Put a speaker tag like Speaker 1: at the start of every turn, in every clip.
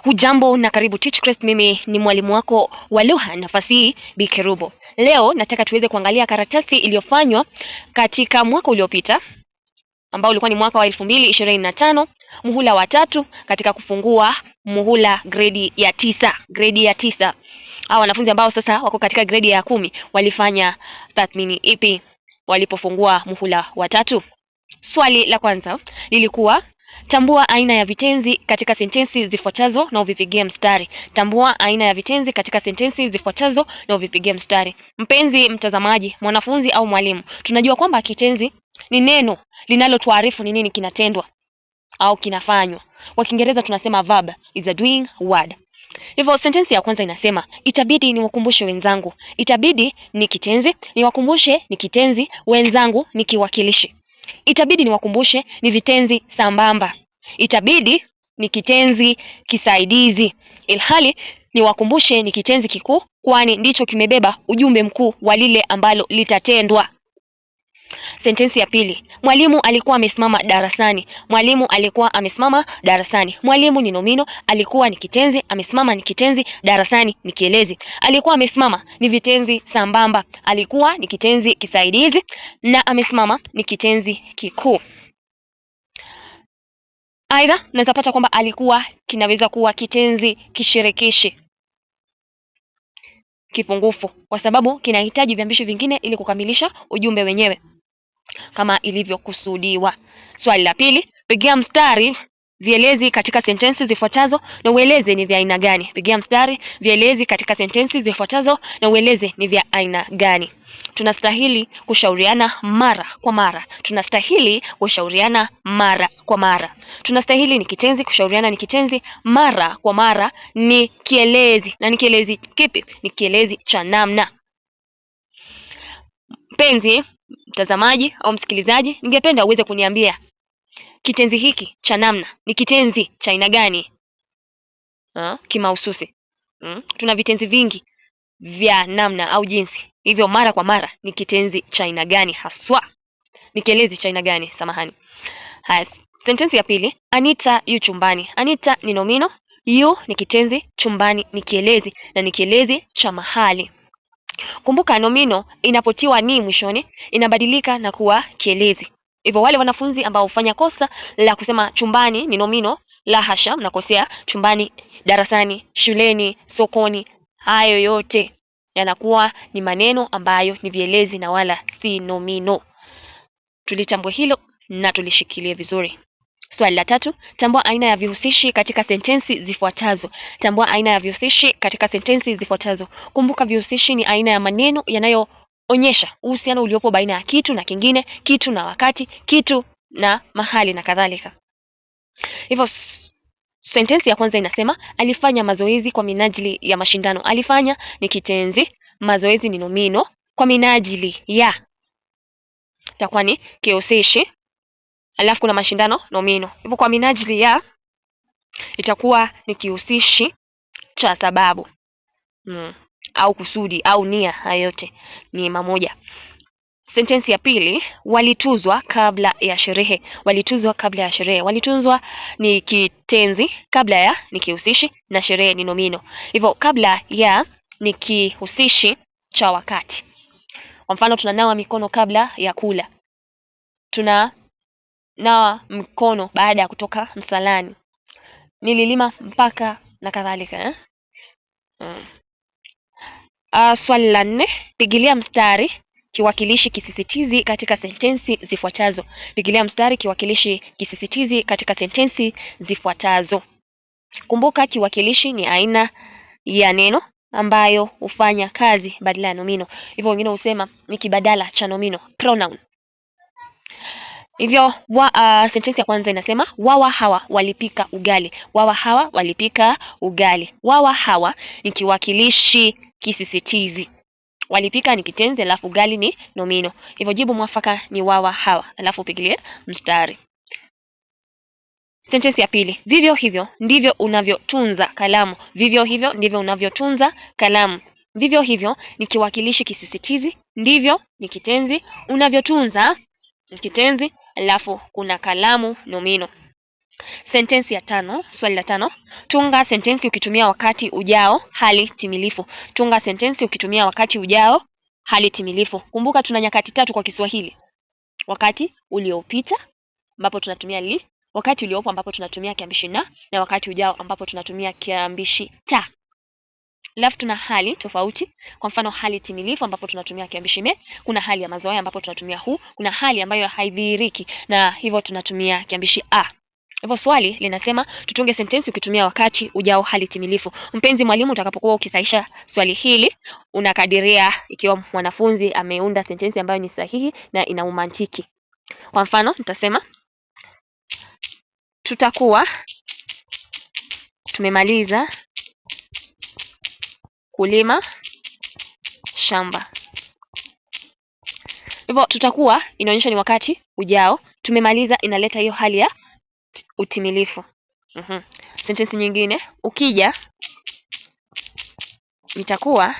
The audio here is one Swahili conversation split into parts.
Speaker 1: Hujambo na karibu Teachkrest. Mimi ni mwalimu wako wa lugha na fasihi Bi Kerubo. Leo nataka tuweze kuangalia karatasi iliyofanywa katika mwaka uliopita ambao ulikuwa ni mwaka wa 2025, muhula wa 3 katika kufungua muhula gredi ya 9. Hao wanafunzi ambao sasa wako katika gredi ya 10 walifanya tathmini ipi walipofungua muhula wa 3? Swali la kwanza lilikuwa tambua aina ya vitenzi katika sentensi zifuatazo na uvipigie mstari. Tambua aina ya vitenzi katika sentensi zifuatazo na uvipigie mstari. Mpenzi mtazamaji, mwanafunzi au mwalimu, tunajua kwamba kitenzi ni neno linalotuarifu ni nini kinatendwa au kinafanywa. Kwa Kiingereza tunasema verb is a doing word. Hivyo sentensi ya kwanza inasema itabidi niwakumbushe wenzangu. Itabidi ni kitenzi, niwakumbushe ni kitenzi, wenzangu ni kiwakilishi. Itabidi niwakumbushe ni vitenzi sambamba. Itabidi ni kitenzi kisaidizi, ilhali niwakumbushe ni kitenzi kikuu, kwani ndicho kimebeba ujumbe mkuu wa lile ambalo litatendwa. Sentensi ya pili, mwalimu alikuwa amesimama darasani. Mwalimu alikuwa amesimama darasani. Mwalimu ni nomino, alikuwa ni kitenzi, amesimama ni kitenzi, darasani ni kielezi. Alikuwa amesimama ni vitenzi sambamba, alikuwa ni kitenzi kisaidizi na amesimama ni kitenzi kikuu. Aidha, naweza pata kwamba alikuwa kinaweza kuwa kitenzi kishirikishi kipungufu, kwa sababu kinahitaji viambishi vingine ili kukamilisha ujumbe wenyewe kama ilivyokusudiwa. Swali la pili, pigia mstari vielezi katika sentensi zifuatazo na ueleze ni vya aina gani. Pigia mstari vielezi katika sentensi zifuatazo na ueleze ni vya aina gani. Tunastahili kushauriana mara kwa mara. Tunastahili kushauriana mara kwa mara. Tunastahili ni kitenzi, kushauriana ni kitenzi, mara kwa mara ni kielezi. Na ni kielezi kipi? Ni kielezi cha namna. Mpenzi mtazamaji au msikilizaji, ningependa uweze kuniambia kitenzi hiki cha namna ni kitenzi cha aina gani kimahususi. Tuna vitenzi vingi vya namna au jinsi. Hivyo mara kwa mara ni kitenzi cha aina gani haswa? Ni kielezi cha aina gani? Samahani. Haya, sentensi ya pili, Anita yu chumbani. Anita ni nomino, yu ni kitenzi, chumbani ni kielezi na ni kielezi cha mahali. Kumbuka nomino inapotiwa ni mwishoni inabadilika na kuwa kielezi. Hivyo wale wanafunzi ambao hufanya kosa la kusema chumbani ni nomino, la hasha, mnakosea. Chumbani, darasani, shuleni, sokoni, hayo yote yanakuwa ni maneno ambayo ni vielezi na wala si nomino. Tulitambua hilo na tulishikilie vizuri. Swali la tatu, tambua aina ya vihusishi katika sentensi zifuatazo. Tambua aina ya vihusishi katika sentensi zifuatazo. Kumbuka vihusishi ni aina ya maneno yanayoonyesha uhusiano uliopo baina ya kitu na kingine, kitu na wakati, kitu na mahali na kadhalika. Hivyo sentensi ya kwanza inasema alifanya mazoezi kwa minajili ya mashindano. Alifanya ni kitenzi, mazoezi ni nomino, kwa minajili ya itakuwa ni kihusishi, alafu kuna mashindano nomino. Hivyo kwa minajili ya itakuwa ni kihusishi cha sababu au kusudi au nia, hayo yote ni mamoja. Sentensi ya pili, walituzwa kabla ya sherehe. Walituzwa kabla ya sherehe. Walituzwa ni kitenzi, kabla ya ni kihusishi na sherehe ni nomino. Hivyo kabla ya ni kihusishi cha wakati. Kwa mfano, tunanawa mikono kabla ya kula. Tunanawa mkono baada ya kutoka msalani. Nililima mpaka na kadhalika. Swali la 4, pigilia mstari kiwakilishi kisisitizi katika sentensi zifuatazo. Pigilia mstari kiwakilishi kisisitizi katika sentensi zifuatazo. Kumbuka kiwakilishi ni aina ya neno ambayo hufanya kazi badala ya nomino. Hivyo wengine husema ni kibadala cha nomino, pronoun. Hivyo sentensi ya kwanza inasema wawa hawa walipika ugali. Wawa hawa walipika ugali. Wawa hawa ni kiwakilishi kisisitizi. Walipika ni kitenzi, alafu ugali ni nomino. Hivyo jibu mwafaka ni wawa hawa, alafu pigilie mstari. Sentensi ya pili, vivyo hivyo ndivyo unavyotunza kalamu. Vivyo hivyo ndivyo unavyotunza kalamu. Vivyo hivyo ni kiwakilishi kisisitizi, ndivyo ni kitenzi, unavyotunza ni kitenzi, alafu kuna kalamu nomino. Sentensi ya tano, swali la tano. Tunga sentensi ukitumia wakati ujao hali timilifu. Tunga sentensi ukitumia wakati ujao hali timilifu. Kumbuka tuna nyakati tatu kwa Kiswahili. Wakati uliopita ambapo tunatumia li, wakati uliopo ambapo tunatumia kiambishi na wakati ujao ambapo tunatumia kiambishi ta. Alafu tuna hali tofauti. Kwa mfano hali timilifu ambapo tunatumia kiambishi me, kuna hali ya mazoea ambapo tunatumia hu, kuna hali ambayo haidhihiriki na hivyo tunatumia kiambishi a. Hivyo swali linasema tutunge sentensi ukitumia wakati ujao hali timilifu. Mpenzi mwalimu, utakapokuwa ukisahisha swali hili, unakadiria ikiwa mwanafunzi ameunda sentensi ambayo ni sahihi na ina umantiki. Kwa mfano nitasema tutakuwa tumemaliza kulima shamba. Hivyo tutakuwa inaonyesha ni wakati ujao, tumemaliza inaleta hiyo hali ya utimilifu. Sentensi nyingine, ukija nitakuwa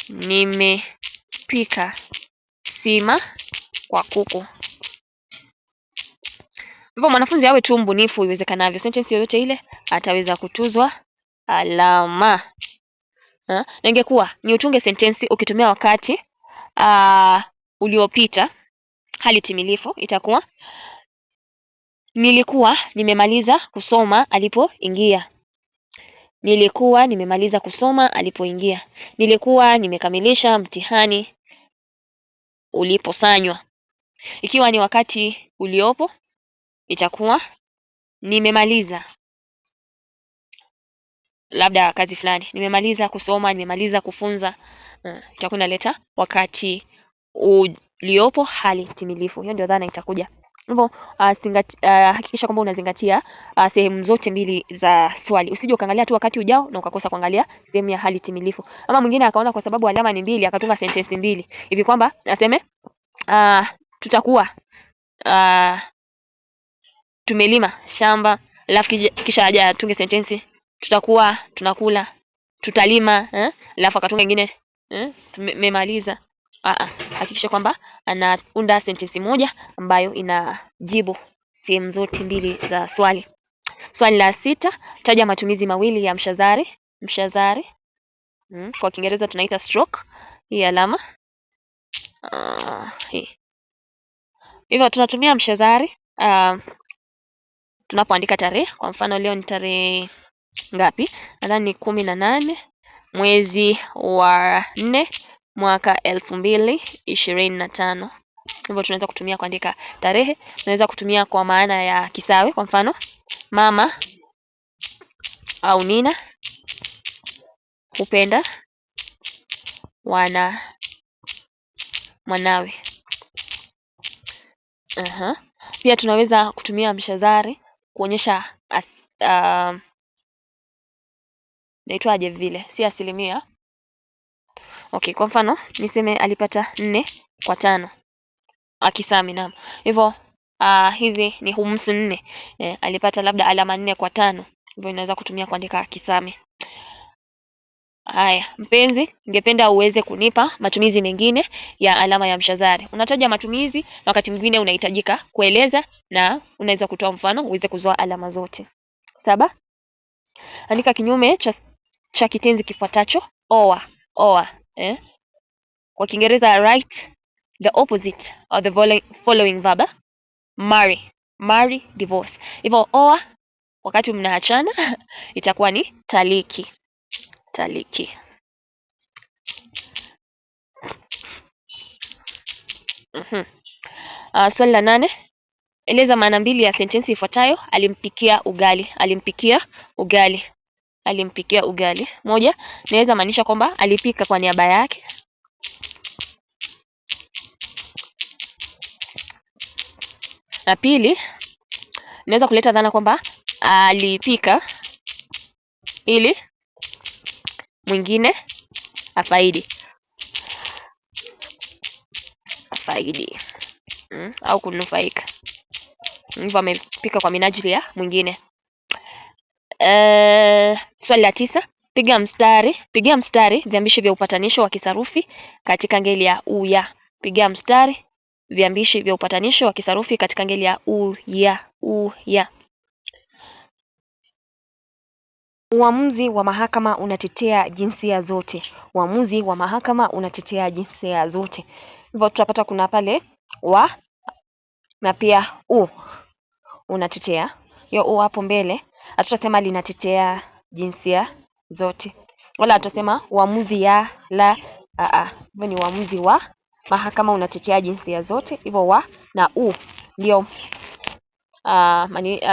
Speaker 1: nimepika sima kwa kuku. Hivyo mwanafunzi awe tu mbunifu iwezekanavyo. Sentensi yoyote ile ataweza kutuzwa alama. Na ingekuwa ni utunge sentensi ukitumia wakati uliopita hali timilifu, itakuwa nilikuwa nimemaliza kusoma alipoingia. Nilikuwa nimemaliza kusoma alipoingia. Nilikuwa nimekamilisha mtihani uliposanywa. Ikiwa ni wakati uliopo, itakuwa nimemaliza labda kazi fulani. Nimemaliza kusoma, nimemaliza kufunza. Itakuwa inaleta wakati uliopo hali timilifu. Hiyo ndio dhana itakuja. Hivyo hakikisha kwamba unazingatia sehemu zote mbili za swali. Usije ukaangalia tu wakati ujao na ukakosa kuangalia sehemu ya hali timilifu. Ama mwingine akaona kwa sababu alama ni mbili akatunga sentensi mbili. Hivi kwamba aseme tutakuwa tumelima shamba, alafu kisha aje atunge sentensi tutakuwa tunakula, tutalima, alafu akatunga nyingine tumemaliza. Hakikisha kwamba anaunda sentensi moja ambayo inajibu sehemu zote mbili za swali. Swali la 6, taja matumizi mawili ya mshazari. Mshazari kwa Kiingereza tunaita stroke. Hii alama hii. Hivyo tunatumia mshazari tunapoandika tarehe. Kwa mfano leo ni tarehe ngapi? Nadhani ni 18 mwezi wa 4 mwaka 2025. Hivyo tunaweza kutumia kuandika tarehe, tunaweza kutumia kwa maana ya kisawe. Kwa mfano mama au Nina hupenda mwanawe. Pia tunaweza kutumia mshazari kuonyesha naitwaje vile, si asilimia. Okay, kwa mfano niseme alipata 4 kwa 5. Akisami naam. Hivyo hizi ni humsi 4. Alipata labda alama 4 kwa 5. Hivyo inaweza kutumia kuandika kisami. Haya, mpenzi, ningependa uweze kunipa matumizi mengine ya alama ya mshazari. Unataja matumizi na wakati mwingine unahitajika kueleza na unaweza kutoa mfano uweze kuzoa alama zote. 7. Andika kinyume cha kitenzi kifuatacho. Oa. Kwa Kiingereza write the opposite of the following verb. Marry, divorce. Hivyo oa wakati mnaachana itakuwa ni taliki. Swali la 8. Eleza maana mbili ya sentensi ifuatayo. Alimpikia ugali. Moja, naweza maanisha kwamba alipika kwa niaba yake. Na pili, naweza kuleta dhana kwamba alipika ili mwingine afaidi au kunufaika. Hivyo amepika kwa minajili ya mwingine. Swali la 9. Pigia mstari viambishi vya upatanisho wa kisarufi katika ngeli ya uya. Pigia mstari viambishi vya upatanisho wa kisarufi katika ngeli ya u, ya. Uamuzi wa mahakama unatetea jinsia zote. Uamuzi wa mahakama unatetea jinsia zote. Hivyo tutapata kuna pale wa na pia u unatetea. Hiyo u hapo mbele hatutasema linatetea jinsia zote. Wala hatutasema uamuzi ya la hivyo ni uamuzi wa mahakama unatetea jinsia zote. Hivyo wa na u ndio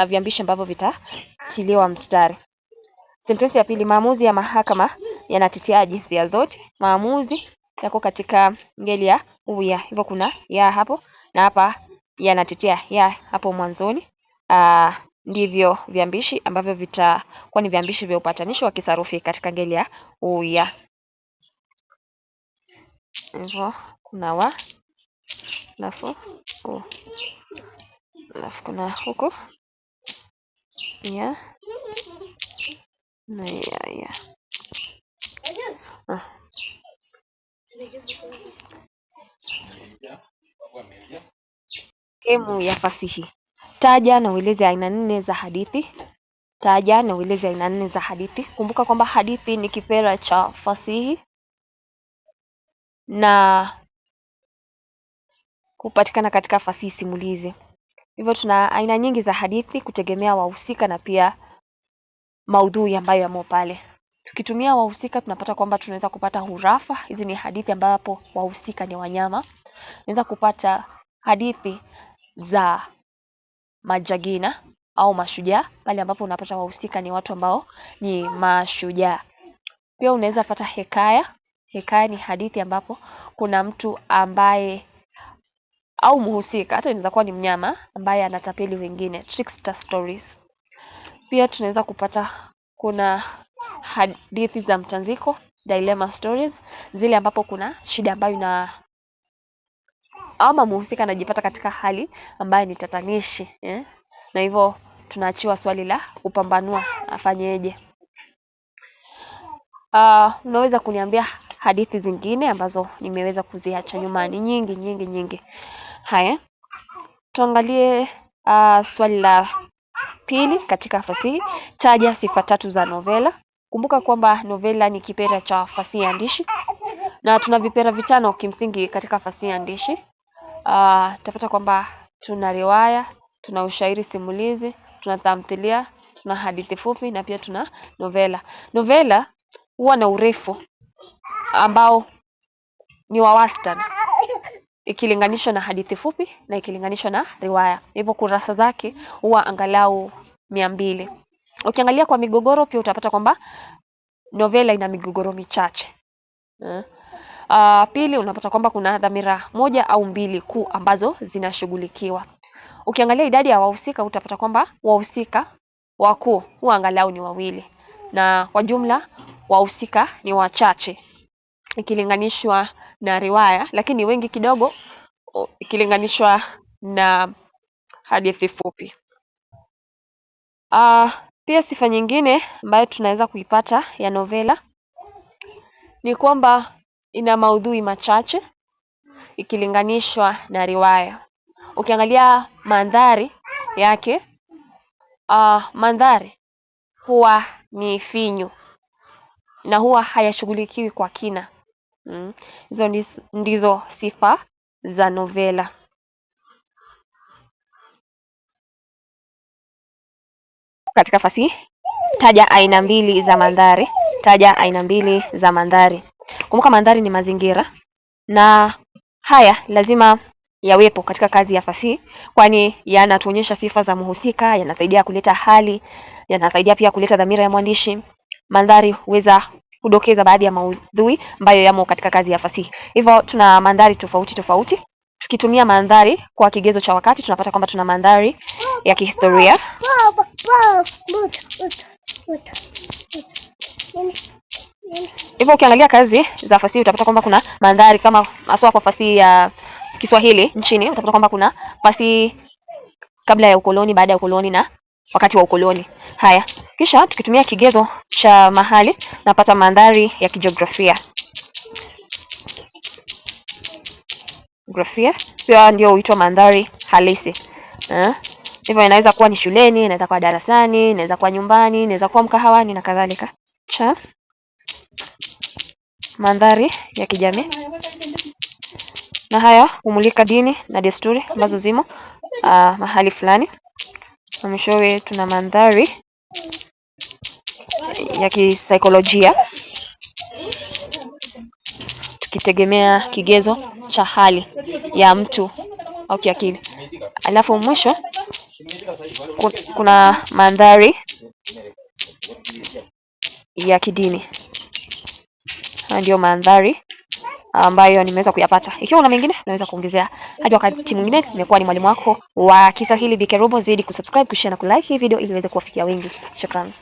Speaker 1: viambishi ambavyo vitatiliwa mstari. Sentensi ya pili, maamuzi ya mahakama yanatetea jinsia zote. Maamuzi yako katika ngeli ya u, ya. Hivyo kuna ya hapo na hapa yanatetea ya hapo mwanzoni. Ndivyo viambishi ambavyo vitakuwa ni viambishi vya upatanisho wa kisarufi katika ngeli ya u, ya. Hivyo kuna wa alafu u, alafu kuna huku ya na ya. Sehemu ya fasihi. Taja na ueleze aina 4 za hadithi. Taja na ueleze aina 4 za hadithi. Kumbuka kwamba hadithi ni kipera cha fasihi na kupatikana katika fasihi simulizi. Hivyo tuna aina nyingi za hadithi kutegemea wahusika na pia maudhui ambayo yamo pale. Tukitumia wahusika tunapata kwamba tunaweza kupata hurafa. Hizi ni hadithi ambapo wahusika ni wanyama. Tunaweza kupata hadithi za majagina au mashujaa, pale ambapo unapata wahusika ni watu ambao ni mashujaa. Pia unaweza pata hekaya. Hekaya ni hadithi ambapo kuna mtu ambaye au mhusika, hata inaweza kuwa ni mnyama ambaye anatapeli wengine, trickster stories. Pia tunaweza kupata kuna hadithi za mtanziko, dilemma stories, zile ambapo kuna shida ambayo ama mhusika anajipata katika hali ambayo ni tatanishi, na hivyo tunaachiwa swali la kupambanua afanyeje. Unaweza kuniambia hadithi zingine ambazo nimeweza kuziacha nyuma? Ni nyingi. Haya, tuangalie swali la pili katika fasihi. Taja sifa 3 za novela. Kumbuka kwamba novela ni kipera cha fasihi andishi na tuna vipera 5 kimsingi katika fasihi andishi. Tutapata kwamba tuna riwaya, tuna ushairi simulizi, tuna tamthilia, tuna hadithi fupi na pia tuna novela. Novela huwa na urefu ambao ni wa wastani ikilinganishwa na hadithi fupi na ikilinganishwa na riwaya. Hivyo kurasa zake huwa angalau 200. Ukiangalia kwa migogoro pia utapata kwamba novela ina migogoro michache. Pili, unapata kwamba kuna dhamira 1 au 2 kuu ambazo zinashughulikiwa. Ukiangalia idadi ya wahusika utapata kwamba wahusika wakuu huwa angalau ni 2 na kwa jumla wahusika ni wachache ikilinganishwa na riwaya, lakini wengi kidogo ikilinganishwa na hadithi fupi. Pia sifa nyingine ambayo tunaweza kuipata ya novela ni kwamba ina maudhui machache ikilinganishwa na riwaya. Ukiangalia mandhari yake, mandhari huwa ni finyu na huwa hayashughulikiwi kwa kina. Hizo ndizo sifa za novela. Katika fasihi, taja aina 2 za mandhari. Taja aina 2 za mandhari. Kumbuka mandhari ni mazingira na haya lazima yawepo katika kazi ya fasihi, kwani yanatuonyesha sifa za mhusika, yanasaidia kuleta hali, yanasaidia pia kuleta dhamira ya mwandishi. Mandhari huweza kudokeza baadhi ya maudhui ambayo yamo katika kazi ya fasihi. Hivyo tuna mandhari tofauti. Tukitumia mandhari kwa kigezo cha wakati tunapata kwamba tuna mandhari ya kihistoria. Hivyo ukiangalia kazi za fasihi utapata kwamba kuna mandhari kama haswa kwa fasihi ya Kiswahili nchini, utapata kwamba kuna fasihi kabla ya ukoloni, baada ya ukoloni na wakati wa ukoloni. Haya, kisha tukitumia kigezo cha mahali napata mandhari ya kijiografia. jiografia, pia ndio huitwa mandhari halisi. Hivyo inaweza kuwa ni shuleni, inaweza kuwa darasani, inaweza kuwa nyumbani, inaweza kuwa mkahawani na kadhalika. Cha mandhari ya kijamii, na haya humulika dini na desturi ambazo zimo mahali fulani. Na mwishowe tuna mandhari ya kisaikolojia, tukitegemea kigezo cha hali ya mtu au kiakili. Alafu mwisho kuna mandhari ya kidini. Ndio mandhari ambayo nimeweza kuyapata. Ikiwa una mengine naweza kuongezea. Hadi wakati mwingine, nimekuwa ni mwalimu wako wa Kiswahili Bi Kerubo. Zidi kusubscribe, kushare na kulike hii video ili iweze kuwafikia wengi. Shukrani.